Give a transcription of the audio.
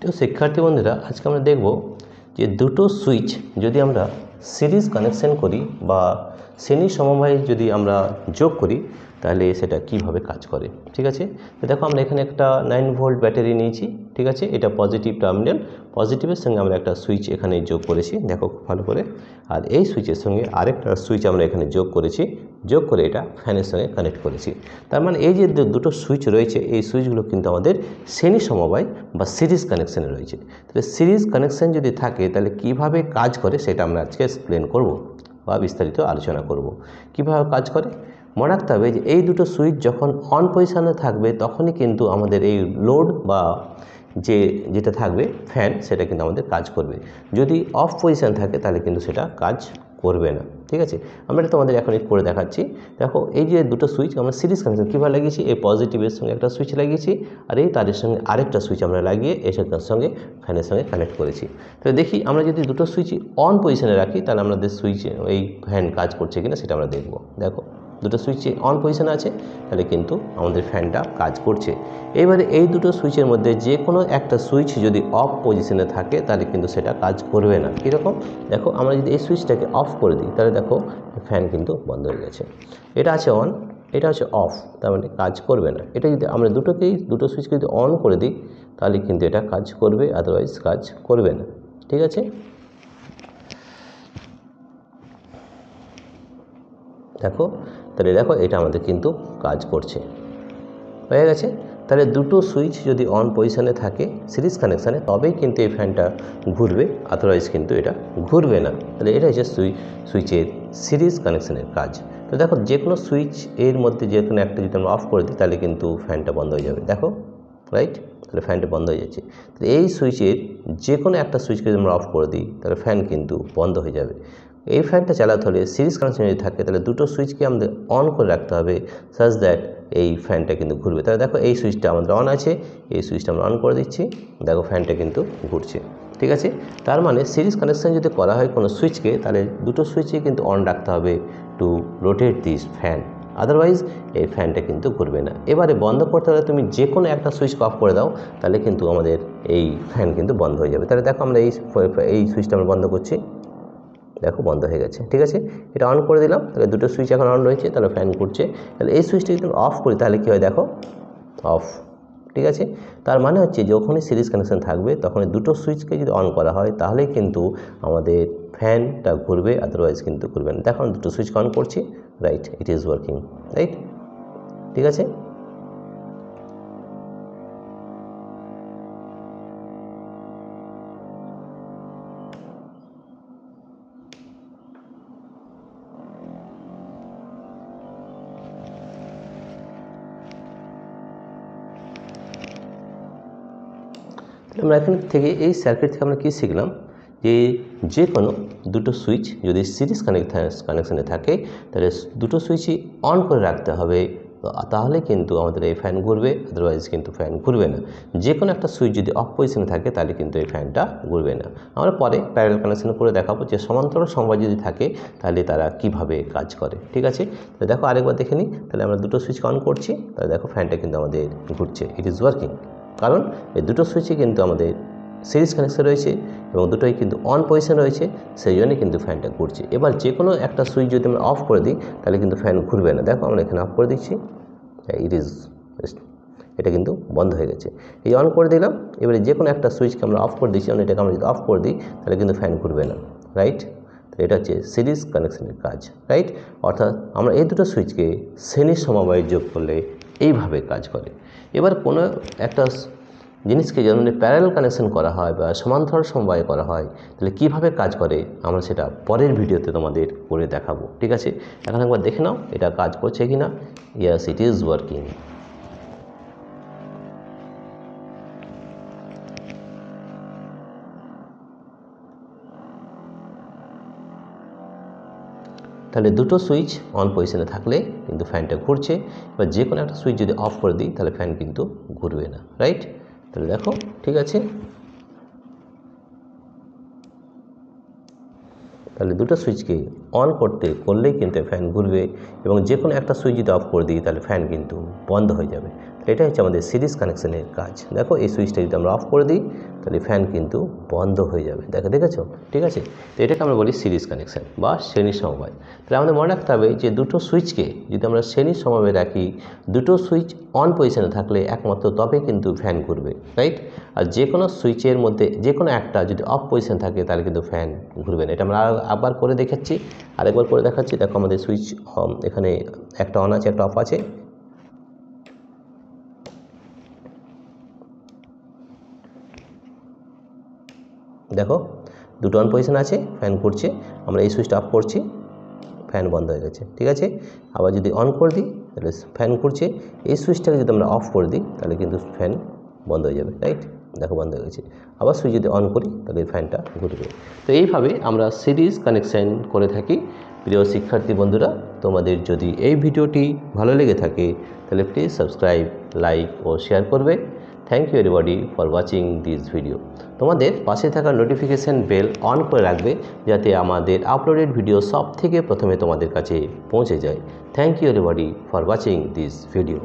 তো শিক্ষার্থী বন্ধুরা, আজকে আমরা দেখব যে দুটো সুইচ যদি আমরা সিরিজ কানেকশন করি বা শ্রেণী সমবায়ে যদি আমরা যোগ করি তাহলে সেটা কিভাবে কাজ করে। ঠিক আছে, তো দেখো আমরা এখানে একটা 9 ভোল্ট ব্যাটারি নিয়েছি। ঠিক আছে, এটা পজিটিভ টার্মিনাল, পজিটিভের সঙ্গে আমরা একটা সুইচ এখানে যোগ করেছি, দেখো ভালো করে। আর এই সুইচের সঙ্গে আরেকটা সুইচ আমরা এখানে যোগ করেছি, যোগ করে এটা ফ্যানের সঙ্গে কানেক্ট করেছি। তার মানে এই যে দুটো সুইচ রয়েছে, এই সুইচগুলো কিন্তু আমাদের শ্রেণী সমবায় বা সিরিজ কানেকশানে রয়েছে। তাহলে সিরিজ কানেকশান যদি থাকে তাহলে কিভাবে কাজ করে সেটা আমরা আজকে এক্সপ্লেন করব বা বিস্তারিত আলোচনা করব। কিভাবে কাজ করে মনে রাখতে হবে যে এই দুটো সুইচ যখন অন পজিশানে থাকবে তখনই কিন্তু আমাদের এই লোড বা যেটা থাকবে ফ্যান, সেটা কিন্তু আমাদের কাজ করবে। যদি অফ পজিশান থাকে তাহলে কিন্তু সেটা কাজ করবে না। ঠিক আছে, আমরা এটা তোমাদের এখন করে দেখাচ্ছি। দেখো এই যে দুটো সুইচ আমরা সিরিজ কানেকশন কীভাবে লাগিয়েছি, এই পজিটিভের সঙ্গে একটা সুইচ লাগিয়েছি আর এই তারের সঙ্গে আরেকটা সুইচ আমরা লাগিয়ে এটার সঙ্গে ফ্যানের সঙ্গে কানেক্ট করেছি। তো দেখি আমরা যদি দুটো সুইচ অন পজিশনে রাখি তাহলে আমাদের সুইচ এই ফ্যান কাজ করছে কিনা সেটা আমরা দেখব। দেখো দুটো সুইচ অন পজিশনে আছে তাহলে কিন্তু আমাদের ফ্যানটা কাজ করছে। এবারে এই দুটো সুইচের মধ্যে যে কোনো একটা সুইচ যদি অফ পজিশনে থাকে তাহলে কিন্তু সেটা কাজ করবে না। কীরকম, দেখো আমরা যদি এই সুইচটাকে অফ করে দিই তাহলে দেখো ফ্যান কিন্তু বন্ধ হয়ে গেছে। এটা আছে অন, এটা হচ্ছে অফ, তার মানে কাজ করবে না। এটা যদি আমরা দুটো সুইচকে যদি অন করে দিই তাহলে কিন্তু এটা কাজ করবে, আদারওয়াইজ কাজ করবে না। ঠিক আছে, দেখো তাহলে দেখো এটা আমাদের কিন্তু কাজ করছে, হয়ে গেছে। তাহলে দুটো সুইচ যদি অন পজিশানে থাকে সিরিজ কানেকশানে তবেই কিন্তু এই ফ্যানটা ঘুরবে, আদারওয়াইজ কিন্তু এটা ঘুরবে না। তাহলে এটা হচ্ছে সুইচের সিরিজ কানেকশানের কাজ। তো দেখো যে কোনো সুইচ এর মধ্যে যে কোনো একটা যদি আমরা অফ করে দিই তাহলে কিন্তু ফ্যানটা বন্ধ হয়ে যাবে, দেখো রাইট, তাহলে ফ্যানটা বন্ধ হয়ে যাচ্ছে। তাহলে এই সুইচের যে কোনো একটা সুইচকে যদি আমরা অফ করে দিই তাহলে ফ্যান কিন্তু বন্ধ হয়ে যাবে। এই ফ্যানটা চালাতে হলে সিরিজ কানেকশন যদি থাকে তাহলে দুটো সুইচকে আমাদের অন করে রাখতে হবে সাজ দ্যাট এই ফ্যানটা কিন্তু ঘুরবে। তাহলে দেখো এই সুইচটা আমাদের অন আছে, এই সুইচটা আমরা অন করে দিচ্ছি, দেখো ফ্যানটা কিন্তু ঘুরছে। ঠিক আছে, তার মানে সিরিজ কানেকশন যদি করা হয় কোনো সুইচকে তাহলে দুটো সুইচে কিন্তু অন রাখতে হবে to rotate this fan, otherwise এই ফ্যানটা কিন্তু ঘুরবে না। এবারে বন্ধ করতে হলে তুমি যে কোনো একটা সুইচ অফ করে দাও তাহলে কিন্তু আমাদের এই ফ্যান কিন্তু বন্ধ হয়ে যাবে। তাহলে দেখো আমরা এই সুইচটা আমরা বন্ধ করছি, দেখো বন্ধ হয়ে গেছে। ঠিক আছে, এটা অন করে দিলাম, তাহলে দুটো সুইচ এখন অন রয়েছে, তাহলে ফ্যান ঘুরছে। তাহলে এই সুইচটা যদি অফ করি তাহলে কী হয়, দেখো অফ। ঠিক আছে, তার মানে হচ্ছে যখনই সিরিজ কানেকশন থাকবে তখন দুটো সুইচকে যদি অন করা হয় তাহলেই কিন্তু আমাদের ফ্যানটা ঘুরবে, আদারওয়াইজ কিন্তু ঘুরবে না। দেখো দুটো সুইচ অন করছি, right, it is working, right. ঠিক আছে, আমরা এখান থেকে এই সার্কিট থেকে আমরা কী শিখলাম যে কোনো দুটো সুইচ যদি সিরিজ কানেকশানে থাকে তাহলে দুটো সুইচই অন করে রাখতে হবে, তাহলে কিন্তু আমাদের এই ফ্যান ঘুরবে, আদারওয়াইজ কিন্তু ফ্যান ঘুরবে না। যে কোনো একটা সুইচ যদি অফ পজিশনে থাকে তাহলে কিন্তু এই ফ্যানটা ঘুরবে না। আমরা পরে প্যারালাল কানেকশন করে দেখাবো যে সমান্তরাল সমবায় যদি থাকে তাহলে তারা কিভাবে কাজ করে। ঠিক আছে, তো দেখো আরেকবার দেখে নিই। তাহলে আমরা দুটো সুইচ অন করছি, তাহলে দেখো ফ্যানটা কিন্তু আমাদের ঘুরছে, ইট ইজ ওয়ার্কিং, কারণ এই দুটো সুইচই কিন্তু আমাদের সিরিজ কানেকশন রয়েছে এবং দুটোই কিন্তু অন পজিশন রয়েছে, সেই জন্যই কিন্তু ফ্যানটা ঘুরছে। এবার যে কোনো একটা সুইচ যদি আমরা অফ করে দিই তাহলে কিন্তু ফ্যান ঘুরবে না। দেখো আমরা এখানে অফ করে দিচ্ছি, এটা কিন্তু বন্ধ হয়ে গেছে। এই অন করে দিলাম, এবারে যে কোনো একটা সুইচকে আমরা অফ করে দিচ্ছি, এটাকে আমরা যদি অফ করে দিই তাহলে কিন্তু ফ্যান ঘুরবে না, রাইট। এটা হচ্ছে সিরিজ কানেকশনের কাজ, রাইট। অর্থাৎ আমরা এই দুটো সুইচকে শ্রেণী সমবায়ে যোগ করলে এইভাবে কাজ করে। এবার কোনো একটা জিনিসকে যেমন প্যারালাল কানেকশন করা হয় বা সমান্তরাল সমবায়ে করা হয় তাহলে কীভাবে কাজ করে আমরা সেটা পরের ভিডিওতে তোমাদের করে দেখাবো। ঠিক আছে, এখন একবার দেখে নাও এটা কাজ করছে কি না। Yes, it is working. তাহলে দুটো সুইচ অন পজিশনে থাকলে কিন্তু ফ্যানটা ঘুরছে, এবার যে কোনো একটা সুইচ যদি অফ করে দিই তাহলে ফ্যান কিন্তু ঘুরবে না, রাইট। তাহলে দেখো ঠিক আছে, তাহলে দুটো সুইচকে অন করলেই কিন্তু ফ্যান ঘুরবে এবং যে কোনো একটা সুইচ যদি অফ করে দিই তাহলে ফ্যান কিন্তু বন্ধ হয়ে যাবে। এটা হচ্ছে আমাদের সিরিজ কানেকশনের কাজ। দেখো এই সুইচটা যদি আমরা অফ করে দিই তাহলে ফ্যান কিন্তু বন্ধ হয়ে যাবে। দেখেছো? ঠিক আছে, তো এটাকে আমরা বলি সিরিজ কানেকশান বা শ্রেণী সমবায়। তাহলে আমাদের মনে রাখতে হবে যে দুটো সুইচকে যদি আমরা শ্রেণী সমবায় রাখি, দুটো সুইচ অন পজিশনে থাকলে একমাত্র তবে কিন্তু ফ্যান ঘুরবে, রাইট? আর যে কোনো সুইচের মধ্যে যে কোনো একটা যদি অফ পজিশন থাকে তাহলে কিন্তু ফ্যান ঘুরবে না। এটা আমরা আবার করে দেখাচ্ছি, আরেকবার করে দেখাচ্ছি। দেখো আমাদের সুইচ এখানে একটা অন আছে, একটা অফ আছে। দেখো দুটো অন পজিশন আছে, ফ্যান ঘুরছে। আমরা এই সুইচটা অফ করছি, ফ্যান বন্ধ হয়ে গেছে। ঠিক আছে, আবার যদি অন করে দিই তাহলে ফ্যান ঘুরছে। এই সুইচটাকে যদি আমরা অফ করে দিই তাহলে কিন্তু ফ্যান বন্ধ হয়ে যাবে, রাইট? দেখো বন্ধ হয়ে গেছে। আবার সুইচ যদি অন করি তাহলে ফ্যানটা ঘুরবে। তো এইভাবে আমরা সিরিজ কানেকশান করে থাকি। প্রিয় শিক্ষার্থী বন্ধুরা, তোমাদের যদি এই ভিডিওটি ভালো লেগে থাকে তাহলে প্লিজ সাবস্ক্রাইব, লাইক ও শেয়ার করবে। Thank you everybody for watching this video. তোমাদের পাশে থাকা নোটিফিকেশান বেল অন করে রাখবে যাতে আমাদের আপলোডেড ভিডিও সব থেকে প্রথমে তোমাদের কাছে পৌঁছে যায়। Thank you everybody for watching this video.